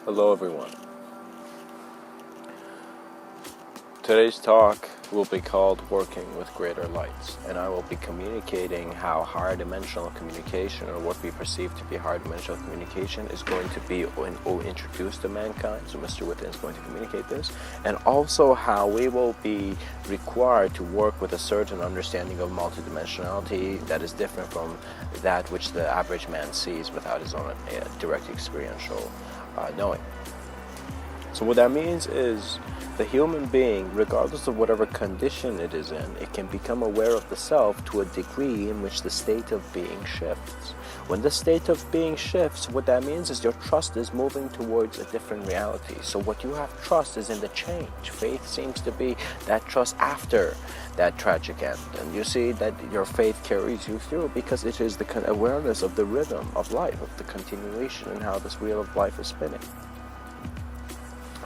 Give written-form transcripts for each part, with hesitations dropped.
Hello everyone. Today's talk will be called Working with Greater Lights, and I will be communicating how higher dimensional communication, or what we perceive to be higher dimensional communication, is going to be introduced to mankind. So Mr.Within is going to communicate this, and also how we will be required to work with a certain understanding of multidimensionality that is different from that which the average man sees without his own direct experiential knowing. So what that means is the human being, regardless of whatever condition it is in, it can become aware of the self to a degree in which the state of being shifts. When the state of being shifts, what that means is your trust is moving towards a different reality. So what you have trust is in the change. Faith seems to be that trust after that tragic end. And you see that your faith carries you through because it is the awareness of the rhythm of life, of the continuation and how this wheel of life is spinning.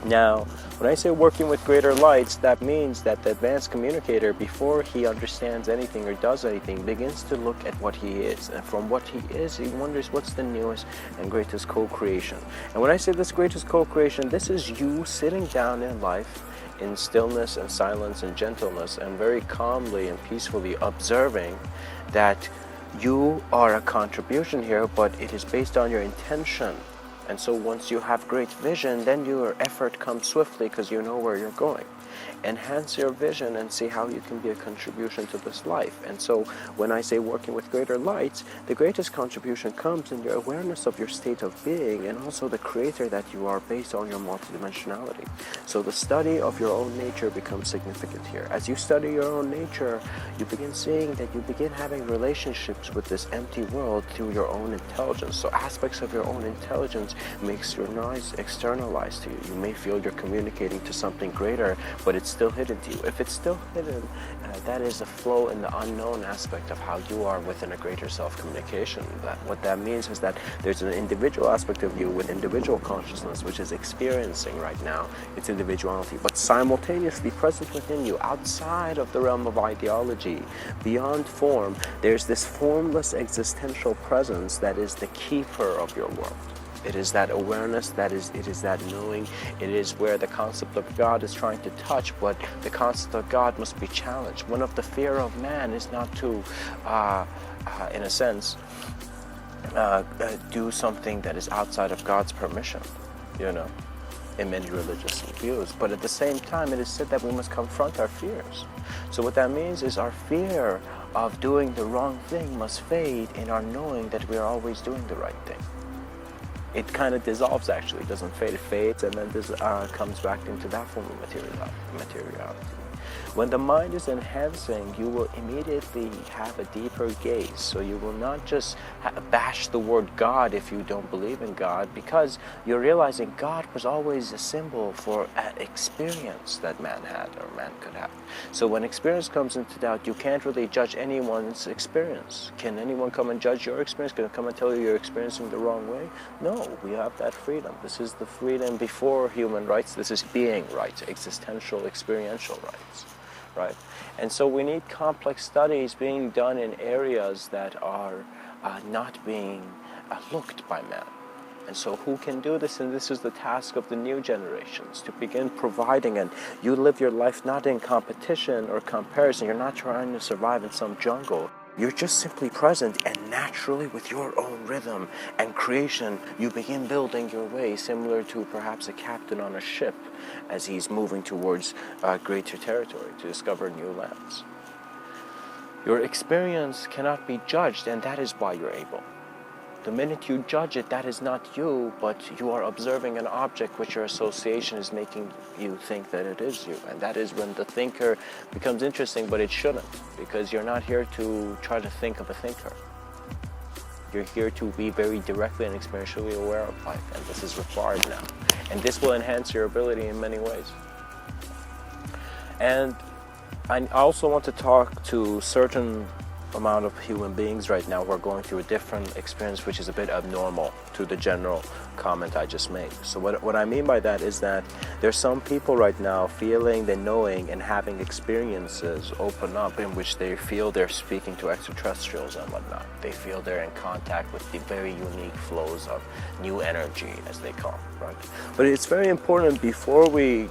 Now, when I say working with greater lights, that means that the advanced communicator, before he understands anything or does anything, begins to look at what he is. And from what he is, he wonders what's the newest and greatest co-creation. And when I say this greatest co-creation, this is you sitting down in life in stillness and silence and gentleness and very calmly and peacefully observing that you are a contribution here, but it is based on your intention. And so once you have great vision, then your effort comes swiftly because you know where you're going. Enhance your vision and see how you can be a contribution to this life. And so when I say working with greater lights, the greatest contribution comes in your awareness of your state of being and also the creator that you are based on your multidimensionality. So the study of your own nature becomes significant here. As you study your own nature, you begin seeing that you begin having relationships with this empty world through your own intelligence. So aspects of your own intelligence makes your noise externalized to you. You may feel you're communicating to something greater, but it's still hidden to you. If it's still hidden, that is a flow in the unknown aspect of how you are within a greater self-communication. What that means is that there's an individual aspect of you with individual consciousness, which is experiencing right now its individuality, but simultaneously present within you, outside of the realm of ideology, beyond form, there's this formless existential presence that is the keeper of your world. It is that awareness, it is that knowing. It is where the concept of God is trying to touch, but the concept of God must be challenged. One of the fear of man is not to, in a sense, do something that is outside of God's permission, in many religious views. But at the same time, it is said that we must confront our fears. So what that means is our fear of doing the wrong thing must fade in our knowing that we are always doing the right thing. It kind of dissolves, actually. It doesn't fade, it fades, and then this comes back into that form of materiality. When the mind is enhancing, you will immediately have a deeper gaze. So you will not just bash the word God if you don't believe in God, because you're realizing God was always a symbol for an experience that man had or man could have. So when experience comes into doubt, you can't really judge anyone's experience. Can anyone come and judge your experience? Can they come and tell you you're experiencing the wrong way? No, we have that freedom. This is the freedom before human rights. This is being rights, existential, experiential rights. Right? And so we need complex studies being done in areas that are not being looked by man. And so who can do this? And this is the task of the new generations, to begin providing. And you live your life not in competition or comparison. You're not trying to survive in some jungle. You're just simply present, and naturally with your own rhythm and creation, you begin building your way, similar to perhaps a captain on a ship as he's moving towards greater territory to discover new lands. Your experience cannot be judged, and that is why you're able. The minute you judge it, that is not you, but you are observing an object which your association is making you think that it is you. And that is when the thinker becomes interesting, but it shouldn't, because you're not here to try to think of a thinker. You're here to be very directly and experientially aware of life, and this is required now. And this will enhance your ability in many ways. And I also want to talk to certain amount of human beings right now who are going through a different experience, which is a bit abnormal to the general comment I just made. So what I mean by that is that there's some people right now feeling the knowing and having experiences open up in which they feel they're speaking to extraterrestrials and whatnot. They feel they're in contact with the very unique flows of new energy, as they call it, right? But it's very important before we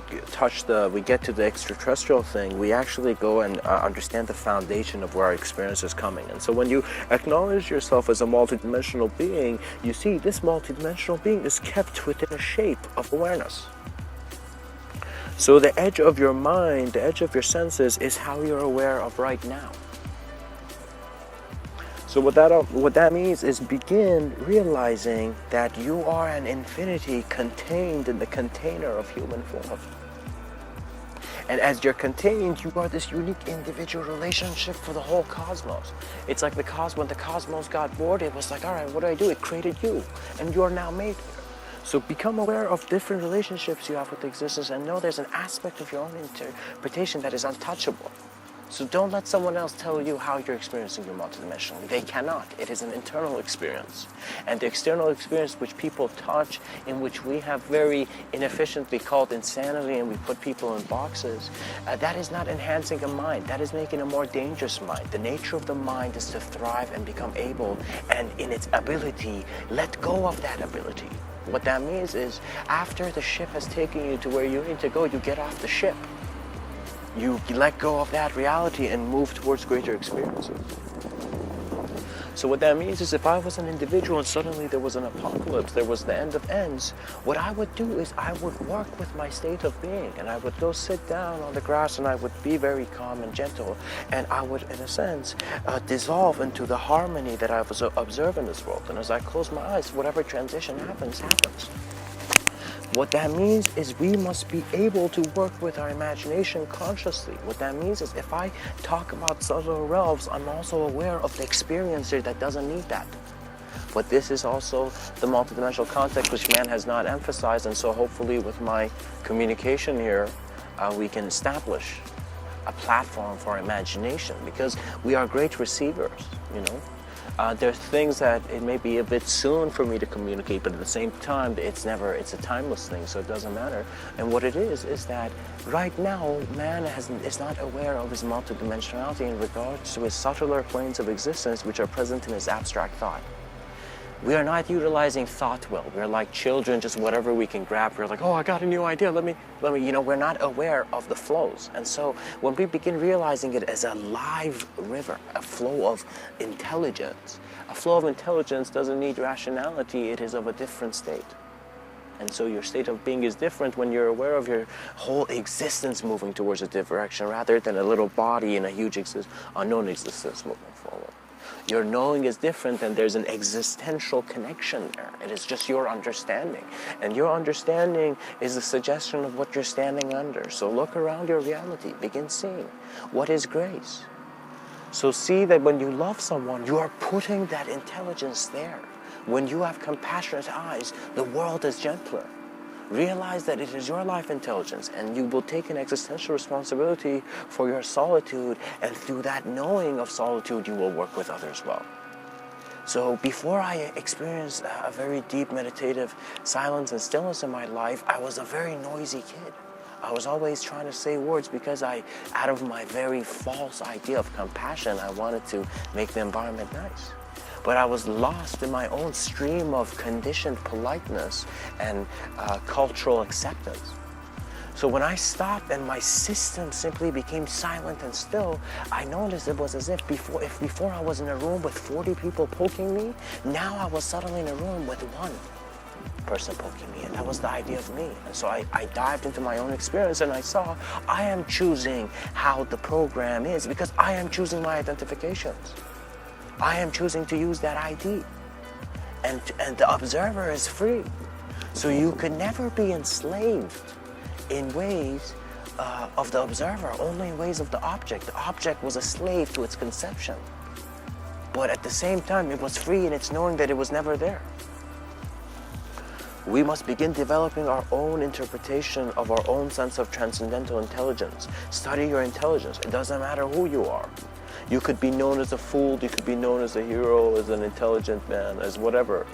get to the extraterrestrial thing, we actually go and understand the foundation of where our experience is coming. And so when you acknowledge yourself as a multidimensional being, you see this multidimensional being is kept within a shape of awareness. So the edge of your mind, the edge of your senses, is how you're aware of right now. So what that means is begin realizing that you are an infinity contained in the container of human form. And as you're contained, you are this unique individual relationship for the whole cosmos. It's like when the cosmos got bored, it was like, all right, what do? It created you, and you are now made here. So become aware of different relationships you have with existence and know there's an aspect of your own interpretation that is untouchable. So don't let someone else tell you how you're experiencing your multidimensionally. They cannot. It is an internal experience. And the external experience which people touch, in which we have very inefficiently called insanity and we put people in boxes, that is not enhancing a mind. That is making a more dangerous mind. The nature of the mind is to thrive and become able, and in its ability, let go of that ability. What that means is after the ship has taken you to where you need to go, you get off the ship. You let go of that reality and move towards greater experiences. So what that means is if I was an individual and suddenly there was an apocalypse, there was the end of ends, what I would do is I would work with my state of being, and I would go sit down on the grass and I would be very calm and gentle, and I would, in a sense, dissolve into the harmony that I observe in this world. And as I close my eyes, whatever transition happens. What that means is we must be able to work with our imagination consciously. What that means is if I talk about subtle realms, I'm also aware of the experiencer that doesn't need that. But this is also the multidimensional context which man has not emphasized, and so hopefully with my communication here, we can establish a platform for imagination, because we are great receivers, you know. There's things that it may be a bit soon for me to communicate, but at the same time, it's a timeless thing, so it doesn't matter. And what it is that right now, man is not aware of his multidimensionality in regards to his subtler planes of existence, which are present in his abstract thought. We are not utilizing thought well. We're like children, just whatever we can grab. We're like, oh, I got a new idea. Let me, we're not aware of the flows. And so when we begin realizing it as a live river, a flow of intelligence, a flow of intelligence doesn't need rationality. It is of a different state. And so your state of being is different when you're aware of your whole existence moving towards a different direction, rather than a little body in a huge unknown existence moving forward. Your knowing is different, and there's an existential connection there. It is just your understanding. And your understanding is a suggestion of what you're standing under. So look around your reality. Begin seeing what is grace. So see that when you love someone, you are putting that intelligence there. When you have compassionate eyes, the world is gentler. Realize that it is your life intelligence, and you will take an existential responsibility for your solitude, and through that knowing of solitude, you will work with others well. So before I experienced a very deep meditative silence and stillness in my life, I was a very noisy kid. I was always trying to say words because out of my very false idea of compassion, I wanted to make the environment nice. But I was lost in my own stream of conditioned politeness and cultural acceptance. So when I stopped and my system simply became silent and still, I noticed it was as if before I was in a room with 40 people poking me, now I was suddenly in a room with one person poking me, and that was the idea of me. And so I dived into my own experience, and I saw I am choosing how the program is because I am choosing my identifications. I am choosing to use that ID, and the observer is free. So you could never be enslaved in ways of the observer, only in ways of the object. The object was a slave to its conception, but at the same time it was free in its knowing that it was never there. We must begin developing our own interpretation of our own sense of transcendental intelligence. Study your intelligence. It doesn't matter who you are. You could be known as a fool, you could be known as a hero, as an intelligent man, as whatever,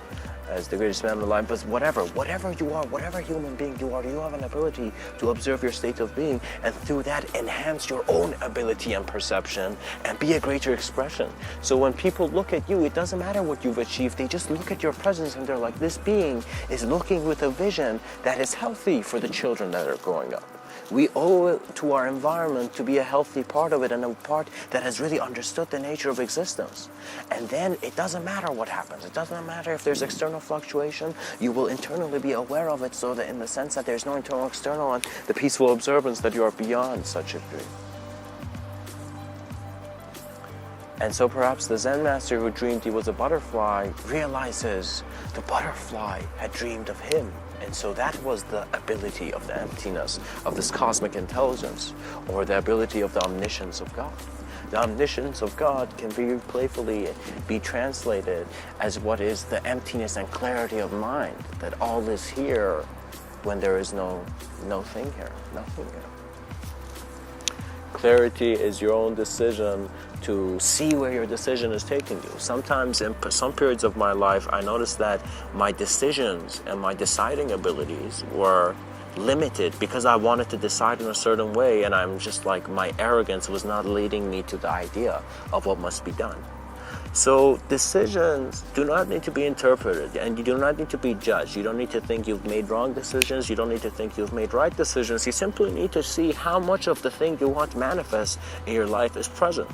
as the greatest man alive, but whatever you are, whatever human being you are, you have an ability to observe your state of being, and through that enhance your own ability and perception and be a greater expression. So when people look at you, it doesn't matter what you've achieved, they just look at your presence and they're like, this being is looking with a vision that is healthy for the children that are growing up. We owe it to our environment to be a healthy part of it, and a part that has really understood the nature of existence. And then it doesn't matter what happens. It doesn't matter if there's external fluctuation. You will internally be aware of it, so that in the sense that there's no internal external, and the peaceful observance that you are beyond such a dream. And so perhaps the Zen master who dreamed he was a butterfly realizes the butterfly had dreamed of him. And so that was the ability of the emptiness of this cosmic intelligence, or the ability of the omniscience of God. The omniscience of God can be playfully be translated as what is the emptiness and clarity of mind, that all is here when there is no thing here, nothing here. Clarity is your own decision to see where your decision is taking you. Sometimes in some periods of my life, I noticed that my decisions and my deciding abilities were limited because I wanted to decide in a certain way, and I'm just like, my arrogance was not leading me to the idea of what must be done. So decisions do not need to be interpreted, and you do not need to be judged. You don't need to think you've made wrong decisions. You don't need to think you've made right decisions. You simply need to see how much of the thing you want to manifest in your life is present.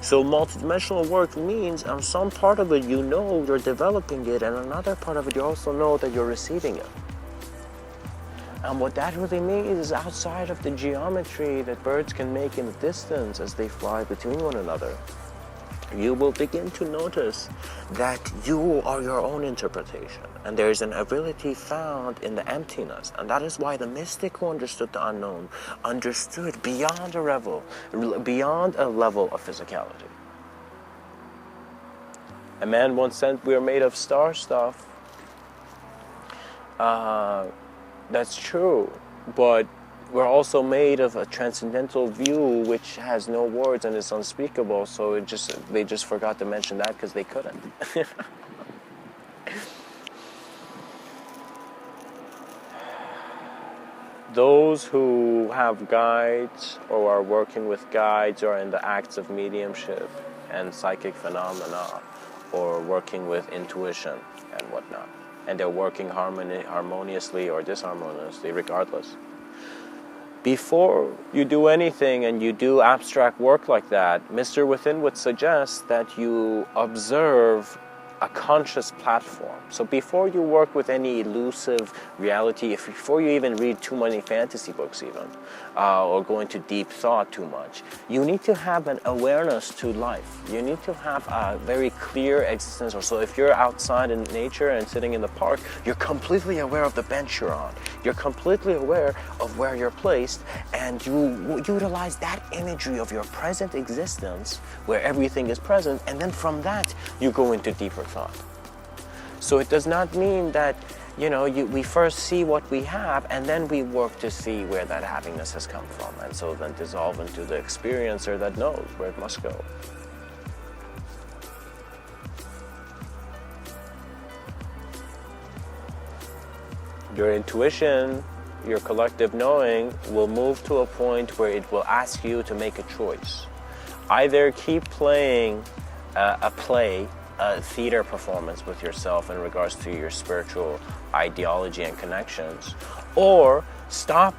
So multidimensional work means on some part of it you know you're developing it, and another part of it you also know that you're receiving it. And what that really means is outside of the geometry that birds can make in the distance as they fly between one another, you will begin to notice that you are your own interpretation, and there is an ability found in the emptiness. And that is why the mystic who understood the unknown understood beyond a level of physicality. A man once said, we are made of star stuff. That's true, but we're also made of a transcendental view which has no words and is unspeakable, so they just forgot to mention that because they couldn't. Those who have guides or are working with guides or in the acts of mediumship and psychic phenomena, or working with intuition and whatnot, and they're working harmoniously or disharmoniously, regardless. Before you do anything and you do abstract work like that, Mr.Within would suggest that you observe a conscious platform. So before you work with any elusive reality, before you even read too many fantasy books even, or go into deep thought too much, you need to have an awareness to life. You need to have a very clear existence. Or so if you're outside in nature and sitting in the park, you're completely aware of the bench you're on. You're completely aware of where you're placed, and you utilize that imagery of your present existence where everything is present, and then from that you go into deeper thought. So it does not mean that we first see what we have and then we work to see where that happiness has come from, and so then dissolve into the experiencer that knows where it must go. Your intuition, your collective knowing, will move to a point where it will ask you to make a choice. Either keep playing a theater performance with yourself in regards to your spiritual ideology and connections, or stop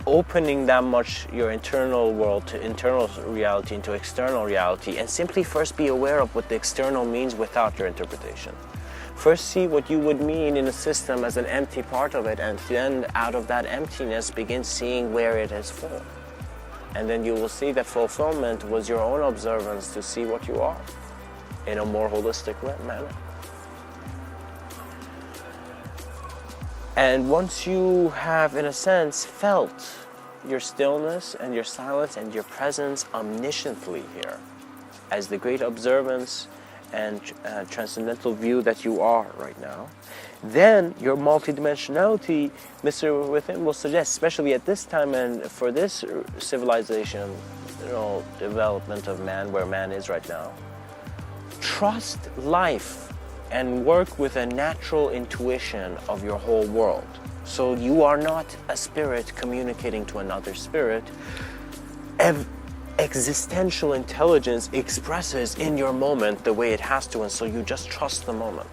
opening that much your internal world to internal reality into external reality, and simply first be aware of what the external means without your interpretation. First see what you would mean in a system as an empty part of it, and then out of that emptiness begin seeing where it is full. And then you will see that fulfillment was your own observance to see what you are in a more holistic manner. And once you have, in a sense, felt your stillness and your silence and your presence omnisciently here, as the great observance and transcendental view that you are right now, then your multidimensionality, Mr. Within will suggest, especially at this time and for this civilization, development of man where man is right now. Trust life and work with a natural intuition of your whole world. So you are not a spirit communicating to another spirit. Existential intelligence expresses in your moment the way it has to, and so you just trust the moment.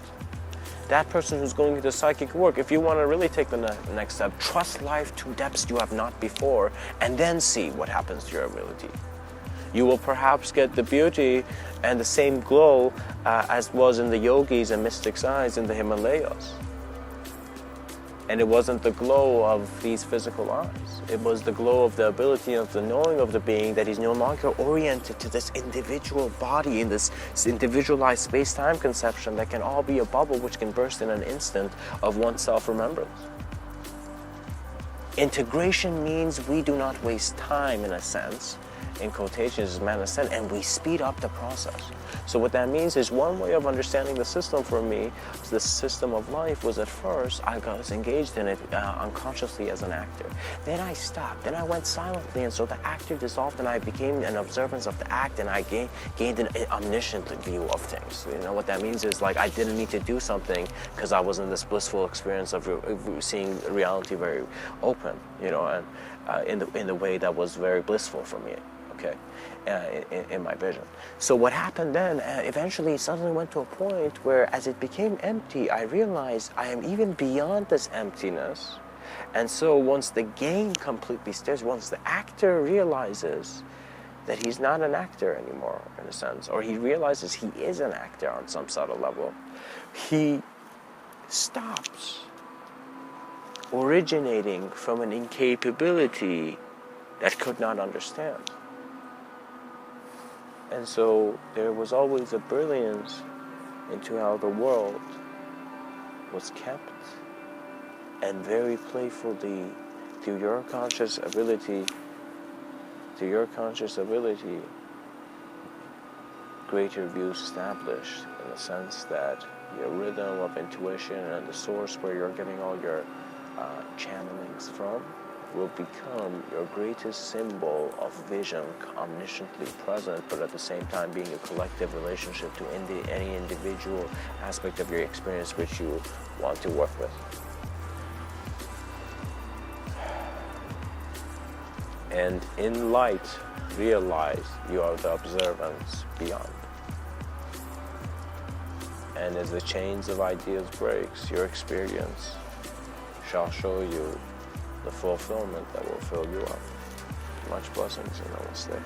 That person who's going into psychic work, if you want to really take the next step, trust life to depths you have not before, and then see what happens to your ability. You will perhaps get the beauty and the same glow as was in the yogis and mystics' eyes in the Himalayas. And it wasn't the glow of these physical eyes. It was the glow of the ability of the knowing of the being that he's no longer oriented to this individual body in this individualized space-time conception that can all be a bubble which can burst in an instant of one's self-remembrance. Integration means we do not waste time, in a sense, in quotations, as man said, and we speed up the process. So what that means is one way of understanding the system for me, the system of life, was at first I was engaged in it unconsciously as an actor. Then I stopped, then I went silently, and so the actor dissolved and I became an observance of the act, and I gained an omniscient view of things. You know what that means is like I didn't need to do something because I was in this blissful experience of seeing reality very open, and in the way that was very blissful for me. Okay, in my vision. So what happened then, eventually suddenly went to a point where as it became empty, I realized I am even beyond this emptiness. And so once the game completely stares, once the actor realizes that he's not an actor anymore, in a sense, or he realizes he is an actor on some subtle level, he stops originating from an incapability that could not understand. And so there was always a brilliance into how the world was kept, and very playfully, through your conscious ability, greater views established, in the sense that your rhythm of intuition and the source where you're getting all your channelings from will become your greatest symbol of vision, omnisciently present, but at the same time being a collective relationship to any individual aspect of your experience which you want to work with. And in light, realize you are the observance beyond. And as the chains of ideas breaks, your experience shall show you the fulfillment that will fill you up. Much blessings and namaste.